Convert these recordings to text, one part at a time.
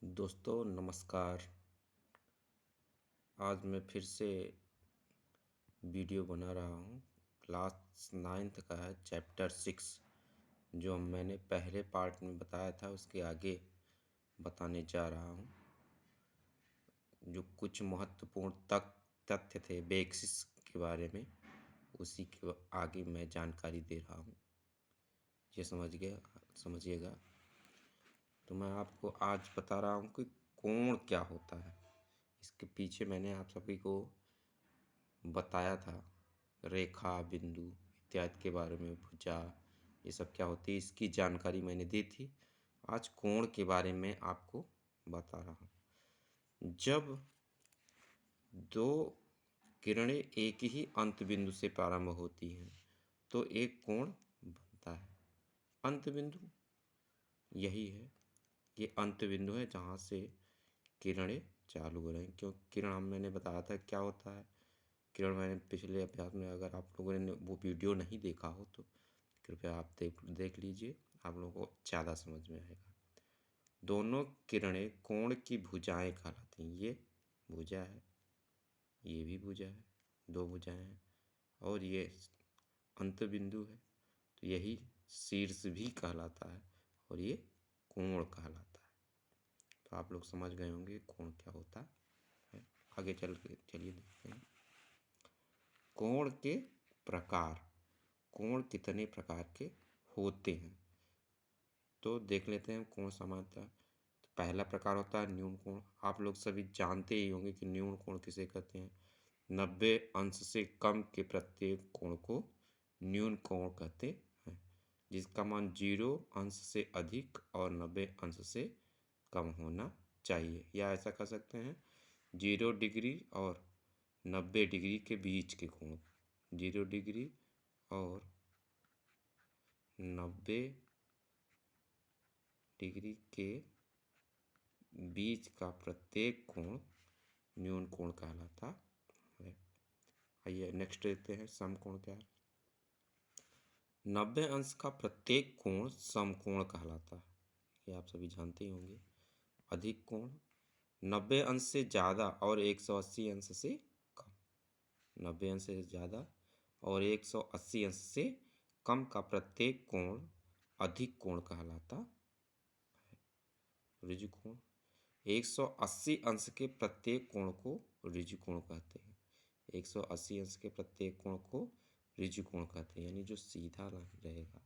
दोस्तों नमस्कार। आज मैं फिर से वीडियो बना रहा हूँ। क्लास 9th का है, चैप्टर 6। जो मैंने पहले पार्ट में बताया था उसके आगे बताने जा रहा हूँ। जो कुछ महत्वपूर्ण तथ्य थे बेसिस के बारे में, उसी के आगे मैं जानकारी दे रहा हूँ। ये समझिएगा। तो मैं आपको आज बता रहा हूँ कि कोण क्या होता है। इसके पीछे मैंने आप सभी को बताया था, रेखा, बिंदु इत्यादि के बारे में, भुजा, ये सब क्या होती है इसकी जानकारी मैंने दी थी। आज कोण के बारे में आपको बता रहा हूँ। जब दो किरणें एक ही अंत बिंदु से प्रारंभ होती हैं तो एक कोण बनता है। अंत बिंदु यही है, ये अंत बिंदु है जहाँ से किरणें चालू हो रही हैं। क्यों किरण मैंने बताया था क्या होता है। किरण मैंने पिछले अभ्यास में, अगर आप लोगों ने वो वीडियो नहीं देखा हो तो कृपया आप देख लीजिए, आप लोगों को ज़्यादा समझ में आएगा। दोनों किरणें कोण की भुजाएं कहलाती हैं। ये भुजा है, ये भी भुजा है, दो भुजाएं हैं, और ये अंत बिंदु है, तो यही शीर्ष भी कहलाता है और ये कोण कहलाता है। तो आप लोग समझ गए होंगे कोण क्या होता है। आगे चलिए देखते हैं कोण के प्रकार। कोण कितने प्रकार के होते हैं तो देख लेते हैं। कोण समानता, तो पहला प्रकार होता है न्यून कोण। आप लोग सभी जानते ही होंगे कि न्यून कोण किसे कहते हैं। 90 अंश से कम के प्रत्येक कोण को न्यून कोण कहते हैं, जिसका मान 0 अंश से अधिक और 90 अंश से कम होना चाहिए। या ऐसा कह सकते हैं 0 डिग्री और 90 डिग्री के बीच के कोण। 0 डिग्री और 90 डिग्री के बीच का प्रत्येक कोण न्यून कोण कहलाता है। आइए नेक्स्ट देखते हैं समकोण क्या है। 90 अंश का प्रत्येक कोण समकोण कहलाता है, ये आप सभी जानते ही होंगे। अधिक कोण 90 अंश से ज़्यादा और 180 अंश से कम। 90 अंश से ज़्यादा और 180 अंश से कम का प्रत्येक कोण अधिक कोण कहलाता है। ऋजु कोण 180 अंश के प्रत्येक कोण को ऋजु कोण कहते हैं। 180 अंश के प्रत्येक कोण को ऋजु कोण कहते हैं, यानी जो सीधा रहेगा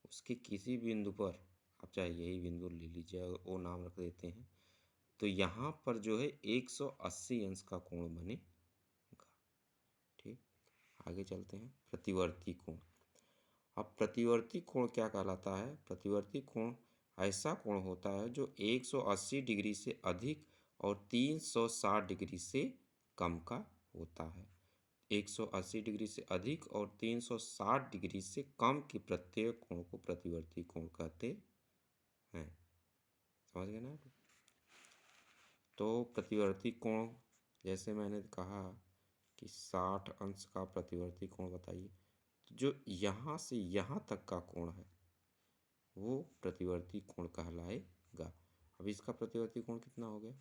उसके किसी बिंदु पर, आप चाहे यही बिंदु ले लीजिए, वो नाम रख देते हैं, तो यहाँ पर जो है 180 अंश का कोण बनेगा। ठीक, आगे चलते हैं प्रतिवर्ती कोण। अब प्रतिवर्ती कोण क्या कहलाता है। प्रतिवर्ती कोण ऐसा कोण होता है जो 180 डिग्री से अधिक और 360 डिग्री से कम का होता है। 180 डिग्री से अधिक और 360 डिग्री से कम के प्रत्येक कोण को प्रतिवर्ती कोण कहते हैं। समझ गए ना। तो प्रतिवर्ती कोण जैसे मैंने कहा कि 60 अंश का प्रतिवर्ती कोण बताइए, तो जो यहाँ से यहाँ तक का कोण है वो प्रतिवर्ती कोण कहलाएगा। अब इसका प्रतिवर्ती कोण कितना हो गया।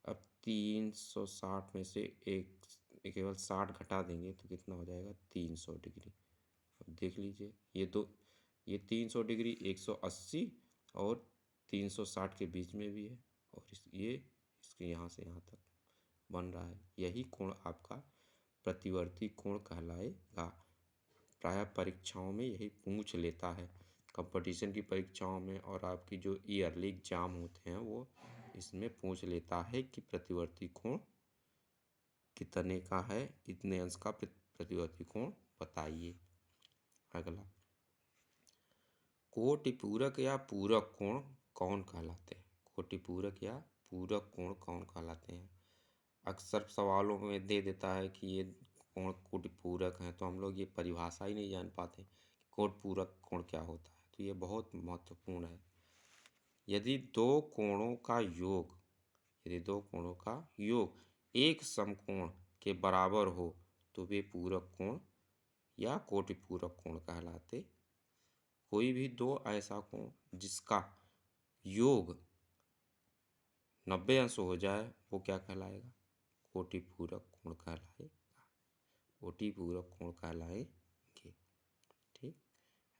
अब 360 में से एक केवल 60 घटा देंगे तो कितना हो जाएगा 300 डिग्री। अब देख लीजिए ये 300 डिग्री 180 और 360 के बीच में भी है, और इसके यहाँ से यहाँ तक बन रहा है। यही कोण आपका प्रतिवर्ती कोण कहलाएगा। प्रायः परीक्षाओं में यही पूछ लेता है, कंपटीशन की परीक्षाओं में, और आपकी जो ईयरली एग्जाम होते हैं वो इसमें पूछ लेता है कि प्रतिवर्ती कोण कितने का है, कितने अंश का प्रतिवर्ती कोण बताइए। अगला कोटि पूरक या पूरक कोण कौन कहलाते हैं। कोटि पूरक या पूरक कोण कौन कहलाते हैं। अक्सर सवालों में दे देता है कि ये कोण कोटि पूरक हैं, तो हम लोग ये परिभाषा ही नहीं जान पाते कि कोटि पूरक कोण क्या होता है। तो ये बहुत महत्वपूर्ण है। यदि दो कोणों का योग एक समकोण के बराबर हो तो वे पूरक कोण या कोटि पूरक कोण कहलाते। कोई भी दो ऐसा कोण जिसका योग 90 अंश हो जाए वो क्या कहलाएगा? कोटिपूरक कोण कहलाएगा। कोटिपूरक कोण कहलाएंगे। ठीक,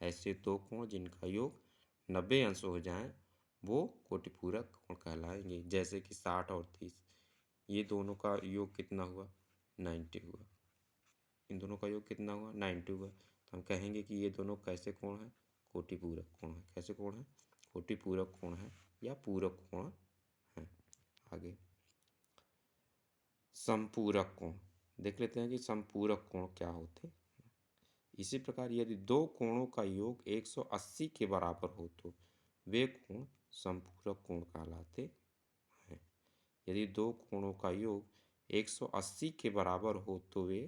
ऐसे दो कोण जिनका योग 90 अंश हो जाए वो कोटिपूरक कोण कहलाएंगे। जैसे कि 60 और 30, ये दोनों का योग कितना हुआ? 90 हुआ। इन दोनों का योग कितना हुआ? 90 हुआ। तो हम कहेंगे कि ये दोनों कैसे कोण है? कोटिपूरक कोण है। कैसे कोण है? कोटिपूरक कोण है या पूरक कोण है। आगे समपूरक कोण देख लेते हैं कि समपूरक कोण क्या होते हैं। इसी प्रकार यदि दो कोणों का योग 180 के बराबर हो तो वे कोण समपूरक कोण कहलाते हैं। यदि दो कोणों का योग 180 के बराबर हो तो वे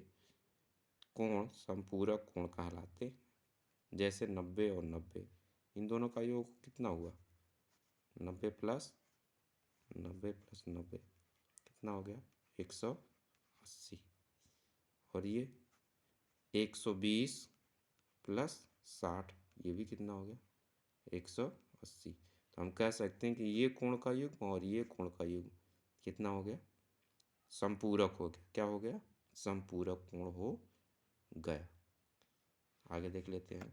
कोण समपूरक कोण कहलाते हैं। जैसे 90 और 90, इन दोनों का योग कितना हुआ? 90 प्लस 90 प्लस 90 कितना हो गया? 180। और ये 120 प्लस 60, ये भी कितना हो गया? 180। तो हम कह सकते हैं कि ये कोण का युग्म और ये कोण का युग्म कितना हो गया? समपूरक हो गया। क्या हो गया? समपूरक कोण हो गया। आगे देख लेते हैं।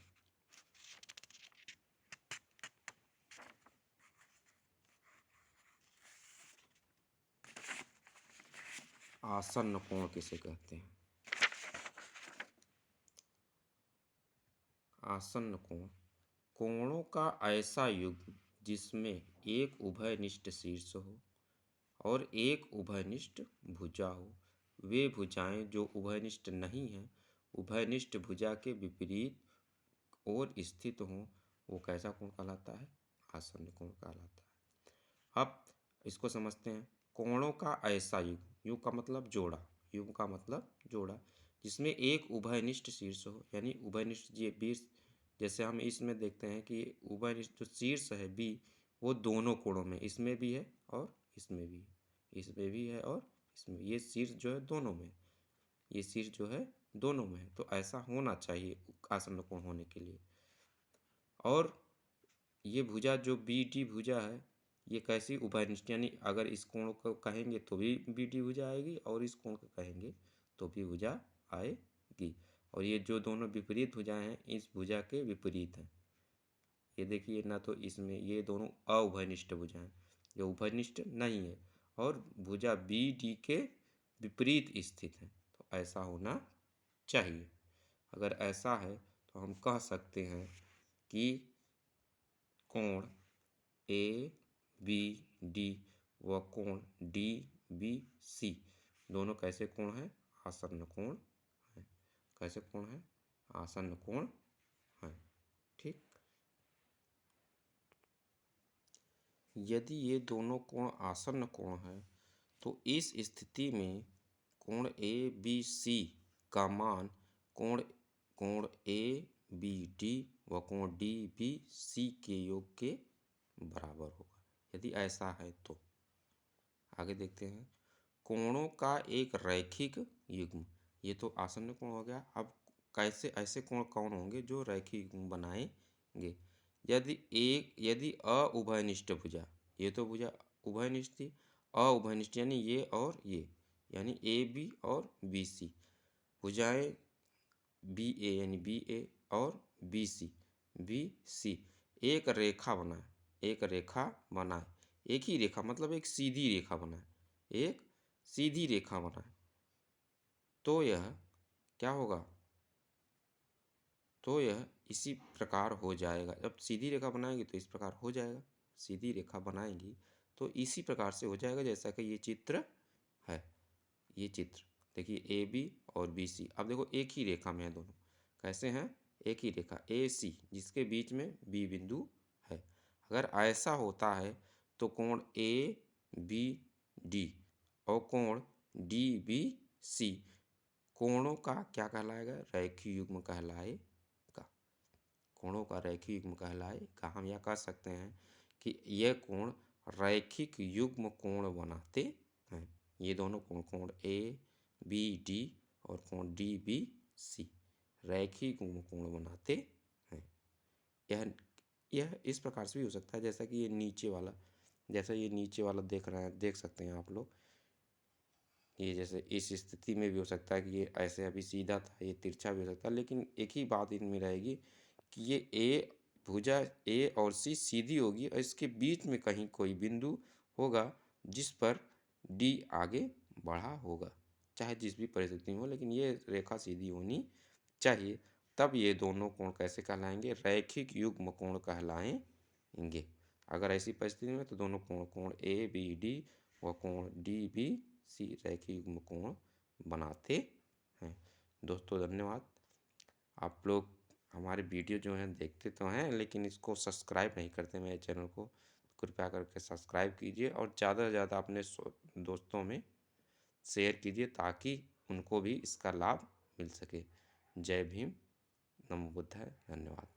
आसन्न कोण किसे कहते हैं? आसन्न कोण कोणों का ऐसा युग्म जिसमें एक उभयनिष्ठ शीर्ष हो और एक उभयनिष्ठ भुजा हो। वे भुजाएं जो उभयनिष्ठ नहीं हैं, उभयनिष्ठ भुजा के विपरीत और स्थित हों, वो कैसा कोण कहलाता है? आसन्न कोण कहलाता है। अब इसको समझते हैं। कोणों का ऐसा युग्म, युग का मतलब जोड़ा, युग का मतलब जोड़ा, जिसमें एक उभयनिष्ठ शीर्ष हो, यानी उभयनिष्ठ ये बीस, जैसे हम इसमें देखते हैं कि उभयनिष्ठ जो शीर्ष है बी, वो दोनों कोणों में, इसमें भी है और इसमें भी है, इसमें भी है और इसमें, ये शीर्ष जो है दोनों में, ये शीर्ष जो है दोनों में है। तो ऐसा होना चाहिए आसन्न कोण होने के लिए। और ये भुजा जो बी डी भुजा है, ये कैसी उभयनिष्ठ, यानी अगर इस कोण को कहेंगे तो भी बी डी भुजा आएगी और इस कोण को कहेंगे तो भी भुजा आएगी। और ये जो दोनों विपरीत भुजाएं हैं, इस भुजा के विपरीत हैं। ये देखिए ना, तो इसमें ये दोनों अउभयनिष्ठ भुजाएं, ये उभयनिष्ठ नहीं है और भुजा बी डी के विपरीत स्थित है। तो ऐसा होना चाहिए। अगर ऐसा है तो हम कह सकते हैं कि कोण ए बी डी व कोण डी बी सी दोनों कैसे कोण हैं? आसन्न कोण है। कैसे कोण है? आसन्न कोण है। ठीक, यदि ये दोनों कोण आसन्न कोण है तो इस स्थिति में कोण ए बी सी का मान कोण कोण ए बी डी व कोण डी बी सी के योग के बराबर होगा। यदि ऐसा है तो आगे देखते हैं। कोणों का एक रैखिक युग्म, ये तो आसन्न कोण हो गया। अब कैसे ऐसे कोण कौन होंगे जो रैखिक युग्म बनाएंगे? यदि अउभयनिष्ठ भुजा, ये तो भुजा उभयनिष्ठ थी, अउभयनिष्ठ यानी ये और ये, यानी ए बी और बी सी भुजाएं, बी ए यानी बी ए और बी सी एक रेखा बनाए, एक रेखा बनाए, एक ही रेखा मतलब एक सीधी रेखा बनाए, एक सीधी रेखा बनाए, तो यह क्या होगा? तो यह इसी प्रकार हो जाएगा। जब सीधी रेखा बनाएंगे तो इस प्रकार हो जाएगा। सीधी रेखा बनाएंगी तो इसी प्रकार से हो जाएगा जैसा कि ये चित्र है। ये चित्र देखिए ए बी और बी सी, अब देखो एक ही रेखा में है दोनों। कैसे हैं? एक ही रेखा ए सी जिसके बीच में बी बिंदु है। अगर ऐसा होता है तो कोण ए बी डी और कोण डी बी सी कोणों का क्या कहलाएगा? रैखिक युग्म कहलाएगा। कोणों का रैखिक युग्म कहलाएगा। हम यह कह सकते हैं कि यह कोण रैखिक युग्म कोण बनाते हैं। ये दोनों कोण, कोण ए बी डी और कोण डी बी सी रैखिक युग्म कोण बनाते हैं। यह इस प्रकार से भी हो सकता है जैसा कि ये नीचे वाला जैसे ये नीचे वाला देख रहे हैं, देख सकते हैं आप लोग, ये जैसे इस स्थिति में भी हो सकता है कि ये ऐसे अभी सीधा था, ये तिरछा भी हो सकता है, लेकिन एक ही बात इनमें रहेगी कि ये ए भुजा ए और सी सीधी होगी और इसके बीच में कहीं कोई बिंदु होगा जिस पर डी आगे बढ़ा होगा, चाहे जिस भी परिस्थिति में हो, लेकिन ये रेखा सीधी होनी चाहिए। तब ये दोनों कोण कैसे कहलाएंगे? रैखिक युग्म कोण कहलाएंगे। अगर ऐसी परिस्थिति में तो दोनों कोण कोण ए बी डी व कोण डी बी सी रैखिक युग्म कोण बनाते हैं। दोस्तों धन्यवाद। आप लोग हमारे वीडियो जो हैं देखते तो हैं, लेकिन इसको सब्सक्राइब नहीं करते मेरे चैनल को। कृपया करके सब्सक्राइब कीजिए और ज़्यादा से ज़्यादा अपने दोस्तों में शेयर कीजिए ताकि उनको भी इसका लाभ मिल सके। जय भीम, नमो बुद्धाय, धन्यवाद।